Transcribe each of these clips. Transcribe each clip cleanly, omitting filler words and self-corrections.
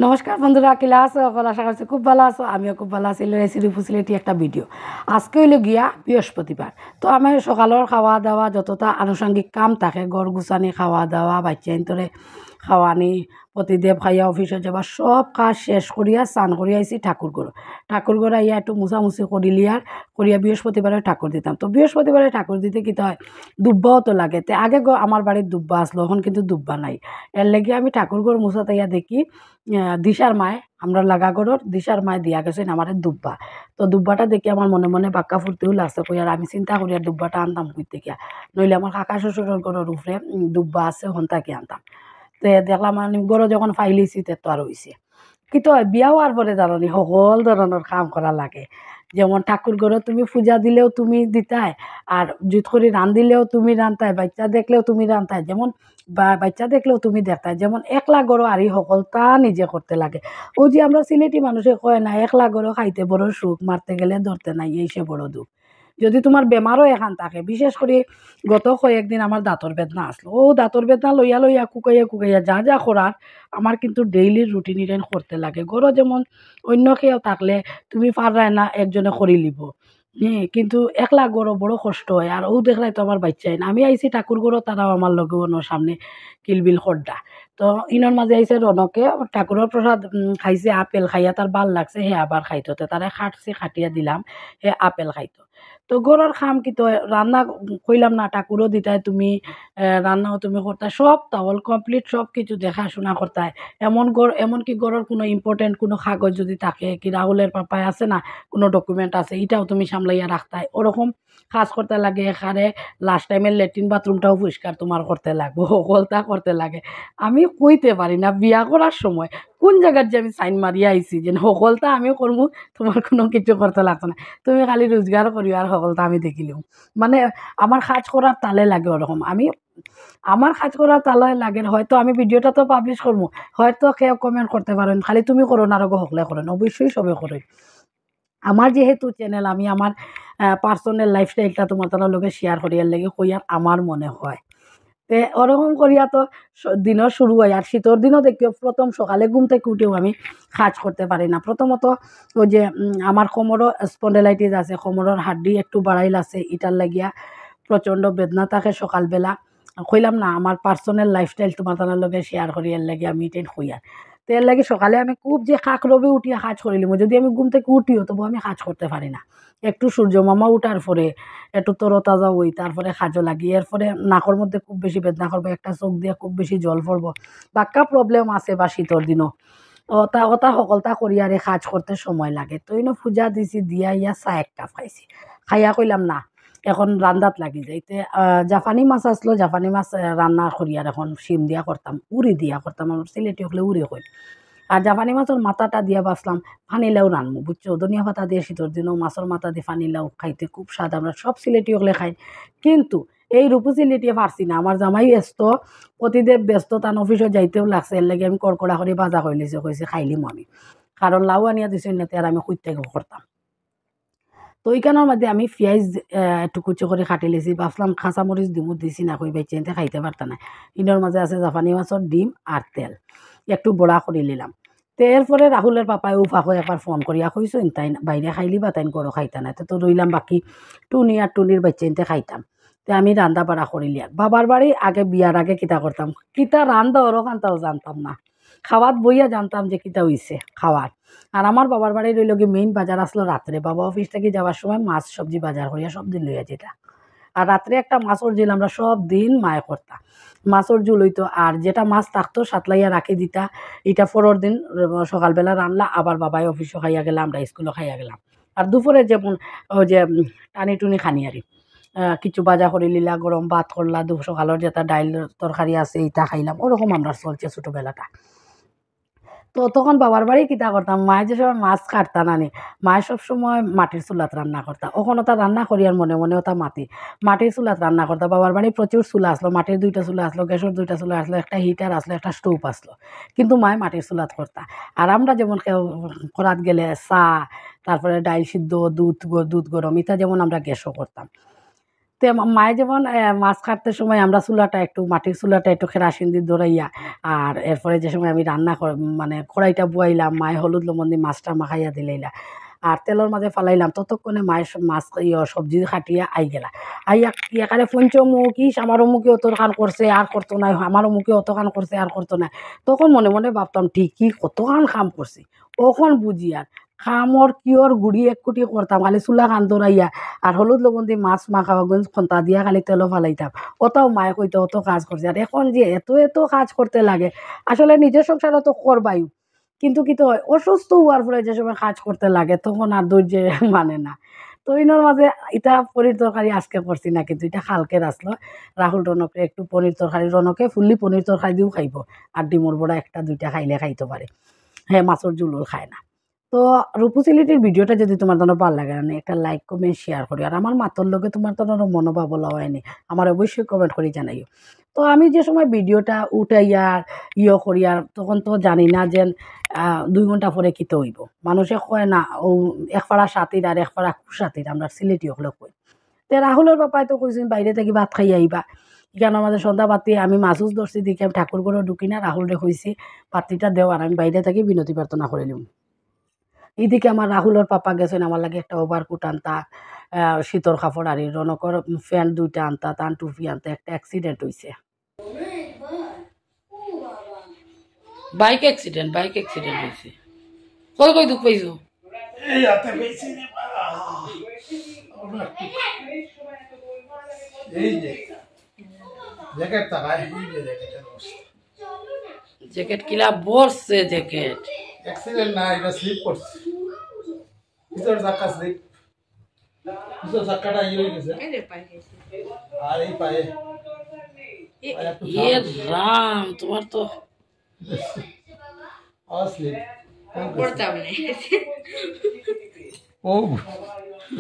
নমস্কার বন্ধুরা, কিলা আছো? সকল আশা করছি খুব ভালো আছো। আমিও খুব ভালো আছি। রেসিপি ফুসিলিটি একটা ভিডিও। আজকে হইল গিয়া বৃহস্পতিবার, তো আমি সকালের খাওয়া দাওয়া যতটা আনুষঙ্গিক কাম থাকে, ঘর গুছানি, খাওয়া দাওয়া, বাচ্চা ইন্তরে খাওয়ানি, প্রতিদেব খাইয়া অফিসে যাবার সব কাজ শেষ করিয়া স্নান করিয়া আইসি ঠাকুর ঘর আইয়া একটু মুছামুছি করিলিয়ার করিয়া বৃহস্পতিবারে ঠাকুর দিতাম। তো বৃহস্পতিবারে ঠাকুর দিতে কী হয়, দুব্বাও তো লাগে। তে আগে আমার বাড়ির দুব্বা আসলো, এখন কিন্তু দুব্বা নাই। এর লেগে আমি ঠাকুর ঘর মুছাতাইয়া দেখি দিশার মায়, আমরা লাগাগড়র দিশার মায় দিয়া গেছেন আমার দুব্বা। তো দুব্বাটা দেখি আমার মনে মনে বাক্কা ফুর্তিও লাগছে, কই আর আমি চিন্তা করি আর দুব্বাটা আনতাম কই থেকে, নইলে আমার কাকা শ্বশুরের ঘরের উপরে দুব্বা আছে, হন্তাকে আনতাম। তে দেখলাম আমি গরো যখন ফাইলিছি তে তো আর হইছে। কিন্তু বিয়া হওয়ার পরে জানি সকল ধরনের কাম করা লাগে। যেমন ঠাকুর ঘরে তুমি পূজা দিলেও তুমি দিতাই, আর জুত করে রান দিলেও তুমি রান্তাই, বাচ্চা দেখলেও তুমি রান্তাই, যেমন বাচ্চা দেখলেও তুমি দেখতাই। যেমন একলা গরো আরই সকলটা নিজে করতে লাগে। ও যে আমরা সিলেটি মানুষে কয় না, একলা গরো খাইতে বড় সুখ, মারতে গেলে ধরতে নাই, এই সে বড় দুঃখ। যদি তোমার বেমারও এখান থাকে, বিশেষ করে গত কয়েকদিন আমার দাঁতর বেদনা আসলো, ও দাঁতর বেদনা লইয়া লইয়া কুকাইয়া যা যা করার আমার কিন্তু ডেইলির রুটিন ইরেন করতে লাগে। গরো যেমন অন্য কেউ থাকলে তুমি পারায় না, একজনে করি লিব। হ্যাঁ, কিন্তু একলা গরো বড় কষ্ট হয়। আর ও দেখলাই তো আমার বাচ্চাই না, আমি আইছি ঠাকুর গরো, তারাও আমার লগে অন্য সামনে কিলবিল খড্ডা। তো ইনর মাঝে আইছে রনকে, ঠাকুরের প্রসাদ খাইছে, আপেল খাইয়া তার ভাল লাগছে, হে আবার খাইতো। তারে খাটছি, খাটিয়া দিলাম, হে আপেল খাইতো। তো গরুর খাম কি তো রান্না কইলাম না, ঠাকুরও দিতাই তুমি, রান্নাও তুমি করতাই, সব তাহল কমপ্লিট সব কিছু দেখাশোনা করতাই। এমনকি গরুর কোনো ইম্পর্টেন্ট কোনো কাগজ যদি থাকে, কি রাহুলের পাপায় আছে না, কোনো ডকুমেন্ট আছে, এটাও তুমি সামলাইয়া রাখতাই। ওরকম কাজ করতে লাগে। এখানে লাস্ট টাইমের লেট্রিন বাথরুমটাও পরিষ্কার তোমার করতে লাগবে, সকলটা করতে লাগে। আমি কইতে পারি না বিয়া করার সময় কোন জায়গার যে আমি সাইন মারিয়া আইছি যে সকলটা আমিও করবো, তোমার কোনো কিছু করতে লাগতো না, তুমি খালি রোজগার করি আর সকলটা আমি দেখিলেও। মানে আমার কাজ করার তালে লাগে ওরকম। আমার কাজ করার তালে লাগে, হয়তো আমি ভিডিওটা তো পাবলিশ করবো, হয়তো কেউ কমেন্ট করতে পারেন খালি তুমি করো না, আরো হকলে করেন, অবশ্যই সবে করে। আমার যেহেতু চ্যানেল, আমি আমার পার্সোনাল লাইফস্টাইলটা তোমার তার লগে শেয়ার করিয়ার লাগে কইয়ার আমার মনে হয়। তে ওরকম করিয়া তো দিনও শুরু হয়। আর শীতর দিনও দেখিও প্রথম সকালে ঘুম থেকে উঠেও আমি কাজ করতে পারি না। প্রথমত ওই যে আমার কোমরও স্পন্ডেলাইটিস আছে, কোমরের হাড্ডি একটু বাড়াইল আছে, ইটার লাগিয়া প্রচণ্ড বেদনা থাকে সকালবেলা। কইলাম না আমার পার্সোনাল লাইফস্টাইল তোমার তার লগে শেয়ার করি, এর লাগে আমি এটাই হইয়ার। তো এর লাগে সকালে আমি খুব যে কাক রবে উঠিয়া কাজ করিলিম, যদি আমি ঘুম থেকে উঠিও তবু আমি কাজ করতে পারি না। একটু সূর্য মামা উঠার পরে একটু তরতাজা হই, তারপরে কাজও লাগি। এরপরে নাকর মধ্যে খুব বেশি বেদনা করবো, একটা চোখ দিয়ে খুব বেশি জল পড়বো, বাক্কা প্রবলেম আছে বা শীতর দিনও ওটা ওটা সকলটা করি আর কাজ করতে সময় লাগে। তো ইনো পূজা দিছি, দিয়া ইয়া চা এক কাপ খাইছি, খাইয়া কইলাম না এখন রান্দাত লাগি যাইতে। জাপানি মাছ আসলো, জাপানি মাছ রান্না করি, আর এখন শিম দিয়া করতাম, উড়ি দিয়া করতাম, আমার সিলেটি হলে উড়ি কই। আর জাপানি মাছের মাথাটা দিয়া বাঁচলাম ফানিলাও রানবো, বুঝছো, ধনিয়া পাতা দিয়ে শীতর দিনও মাছের মাথা দিয়ে ফানিলাও খাইতে খুব স্বাদ, আমরা সব সিলেটি হলে খাই। কিন্তু এই রূপু সিলেটিয়ে পারছি না, আমার জামাই ব্যস্ত, প্রতিদেব ব্যস্ত, তার অফিসে যাইতেও লাগছে, এর লাগে আমি কড়কড়া করে বাজা করে লিছে, কইছে খাইলিম আমি, কারণ লাউ আনিয়া দিছি না, আর আমি খুঁজতে করতাম। তো ওইখানের মধ্যে আমি পেঁয়াজ একটু কুচো করে কাটি লেছি, ভাবলাম কাঁচামরিচ ডিমও দিছি না, কই বাইচে এনতে খাইতে পারতা না। ইনোর মাঝে আছে জাপানি মাছের ডিম আর তেল, একটু বড়া করে নিলাম। তো এরপরে রাহুলের পাপায় উফাকে একবার ফোন করিয়া কইসইন, তাই বাইরে খাইলি বা তাই গরো খাইতা না, তো রইলাম বাকি টুনি আর টুনির বাচ্চা এনতে খাইতাম। তো আমি রান্দা বাড়া করিলি আর বাবার বাড়ি আগে বিয়ার আগে কিতা করতাম, কিতা রান্দা ওরও কান্তাও জানতাম না, খাওয়াত বইয়া জানতাম যে কিতা হইছে খাওয়ার। আর আমার বাবার বাড়ি রইল গিয়ে মেইন বাজার আসলো রাত্রে, বাবা অফিস থেকে যাওয়ার সময় মাছ সবজি বাজার করিয়া সব দিন লইয়া যেটা। আর রাত্রে একটা মাছের ঝোল আমরা সব দিন মায়ে করতাম, মাছের ঝোল হইতো, আর যেটা মাছ থাকতো সাতলাইয়া রাখি দিতা, এটা পরের দিন সকালবেলা রান্না, আবার বাবাই অফিসও খাইয়া গেলাম, আমরা স্কুলও খাইয়া গেলাম। আর দুপুরে যেমন ওই যে টানি টুনি খানি আরি, কিছু বাজা করে লিলা, গরম ভাত করলা, সকালের যেটা ডাইল তরকারি আছে এইটা খাইলাম, ওরকম আমরা চলছে ছোটোবেলাটা। তো তখন বাবার বাড়ি কিতা করতাম, মায়ে যে সময় মাছ কাটতা নানি, মায়ে সবসময় মাটির চুলাত রান্না করতা, ওখানে ওটা রান্না করি আর মনে মনে ওটা মাটির চুলাত রান্না করতা। বাবার বাড়ি প্রচুর চুলা আসলো, মাটির 2টা চুলা আসলো, গ্যাসের 2টা চুলা আসলো, একটা হিটার আসলো, একটা স্টোভ আসলো, কিন্তু মায়ে মাটির চুলাত করতা। আর আমরা যেমন কেউ করাত গেলে চা, তারপরে ডাইল সিদ্ধ, দুধ গরম, এটা যেমন আমরা গ্যাসও করতাম। তে মায়ে যেমন মাছ কাটতে সময় আমরা চুলাটা একটু মাটির চুলাটা একটু কেরাসিন দিয়ে ধরাইয়া, আর এরপরে যে সময় আমি রান্না মানে কড়াইটা বুয়াইলাম, মায়ে হলুদ লবণ দিয়ে মাছটা মাখাইয়া দিলাইলা, আর তেলের মাঝে ফালাইলাম, ততক্ষণে মায়ের মাছ সবজি কাটিয়া আই গেলা। আইয়া কি এখানে পঞ্চমুখ ইস আমারও মুখে অত খান করছে আর করতো না, আমারও মুখে অত খান করছে আর করতো না। তখন মনে মনে ভাবতাম ঠিকই কত খান খাম করছি। কখন বুঝি আর খামর কিয়র গুড়ি এক কুটি করতাম, খালি চুলা খান দৌড়াইয়া আর হলুদ লবণ দিয়ে মাছ মাখাওয়া খন্তা দিয়া খালি তেলও ফালাইতাম। অতও মায়ে কইতো অত কাজ করছে। আর এখন যে এত এত কাজ করতে লাগে, আসলে নিজের সংসারও তো করবাই, কিন্তু কি তো হয় অসুস্থ হওয়ার পরে যে সময় কাজ করতে লাগে তখন আর ধৈর্য মানে না। তো ইনোর মাঝে এটা পনির তরকারি আজকে করছি না, কিন্তু এটা কালকের আসলো। রাহুল রনকে একটু পনির তরকারি, রনকে ফুললি পনির তরকারি দিয়েও খাইব, আর ডিমর বড়া একটা দুইটা খাইলে খাইতে পারে, হ্যাঁ মাছের ঝুলও খায় না। তো রূপসিলিটির ভিডিওটা যদি তোমার জন্য ভালো লাগে না, একটা লাইক কমেন্ট শেয়ার করি, আর আমার মাতর লগে তোমার তো মনোভাব বলা হয়নি, আমার অবশ্যই কমেন্ট করে জানাইও। তো আমি যে সময় ভিডিওটা উঠাইয়া করি, আর তখন তো জানি না যে 2 ঘন্টা পরে কিতে হইব। মানুষে কয় না ও একপাড়া সাথীর আর একপাড়া কুসাথীর, আমরা সিলেটি হলে কই। তো রাহুলের বাপাই তো কইছেন বাইরে থেকে ভাত খাই আইবা, এখানে আমাদের সন্ধ্যা বাতি আমি মাছুস ধরছি দেখি আমি ঠাকুর ঘরে ঢুকি না, রাহুলরে কইছি পাত্রিটা দেও আর আমি বাইরে থেকে বিনতি প্রার্থনা করে নিব। এদিকে আমার রাহুলের পাপা গেছেন আমার লাগে একটা ওভারকোট আনতা, শীতর কাপড়, আর রনকর ফ্যান 2টা আনতা, তান টুপি আনতা। একটা অ্যাক্সিডেন্ট হয়েছে, বাইক অ্যাক্সিডেন্ট হয়েছে। কই কই দুঃখ পাইছো? এই হাতে পেয়েছি রে বাবা। এই যে জ্যাকেট তাকায়, এই যে জ্যাকেটের অবস্থা। জ্যাকেট কিলা বসছে, জ্যাকেট অ্যাক্সিডেন্ট না, এটা স্লিপ করছে। পিছর চাকা স্লিপ, পিছর চাকাটা ইয়ে হয়ে গেছে, আর এই পায়ে এ রাম, তোমার তো স্লিপ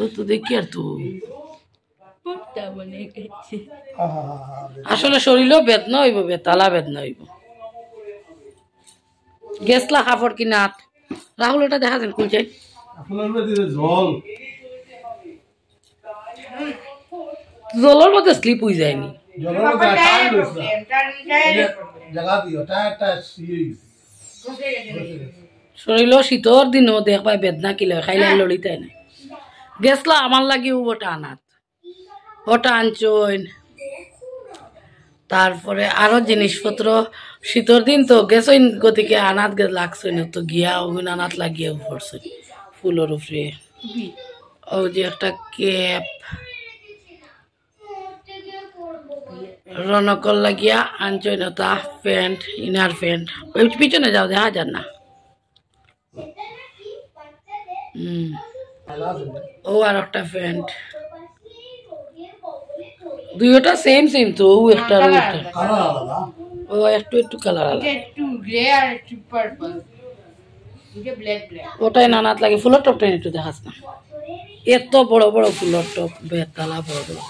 ও তো দেখি আর তো আসলে শরীরও বেদনা হইব, বেতালা বেদনা হইব। গেছলা কাপড় কিনাত রাহুল, এটা দেখা যান খুলছে জল জলের মধ্যে স্লিপ হয়ে যায়নি, শরীরও শীতর দিনও দেখবাই বেদনা কিলো খাইলে লড়িতাই না। গেছলা আমার লাগে ওটা আনাত, ওটা আনছইন, তারপরে আরো জিনিসপত্র শীতর দিন তো গেছইন, গতিকে আনাত লাগছই না, তো গিয়া ওগুন আনাত লাগিয়ে পড়ছই ফুলের উপরে। ও যে একটা ক্যাপ রনকল লাগিয়া আনছইন, তা প্যান্ট, ইনার প্যান্ট, ওই পিছনে যাও দেখা যান না। ও আর একটা প্যান্ট, দুইটা সেম সেম তো, ও একটা আর একটা ও একটু একটু কালার আলাদা, একটু গ্রে আর একটু পার্পল, এটা ব্ল্যাক ব্ল্যাক। ওটাই নানাত লাগে। ফুলের টপটা একটু দেখাস না, এত বড় বড় ফুলের টপ, বেতালা বড় বড়,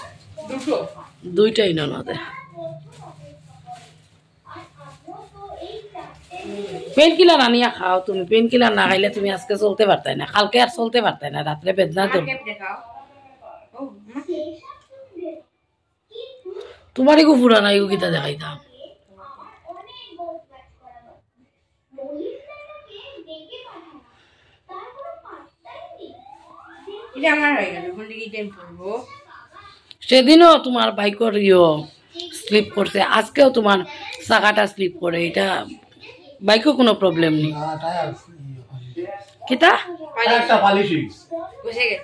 দুইটাই নানাতে। পেন কিলার আনিয়া খাও তুমি, পেন কিলার না খাইলে তুমি আজকে চলতে পারতাই না, কালকে আর চলতে পারতাই না, রাত্রে বেদনা ধরবে। তোমারই গো পুরানা ইউ গীতা দেখাইতাম। সেদিনও তোমার বাইকের স্লিপ করছে, আজকেও তোমার চাকাটা স্লিপ করে, এটা বাইকেও কোনো প্রবলেম নেই। কিতা হ্যাঁ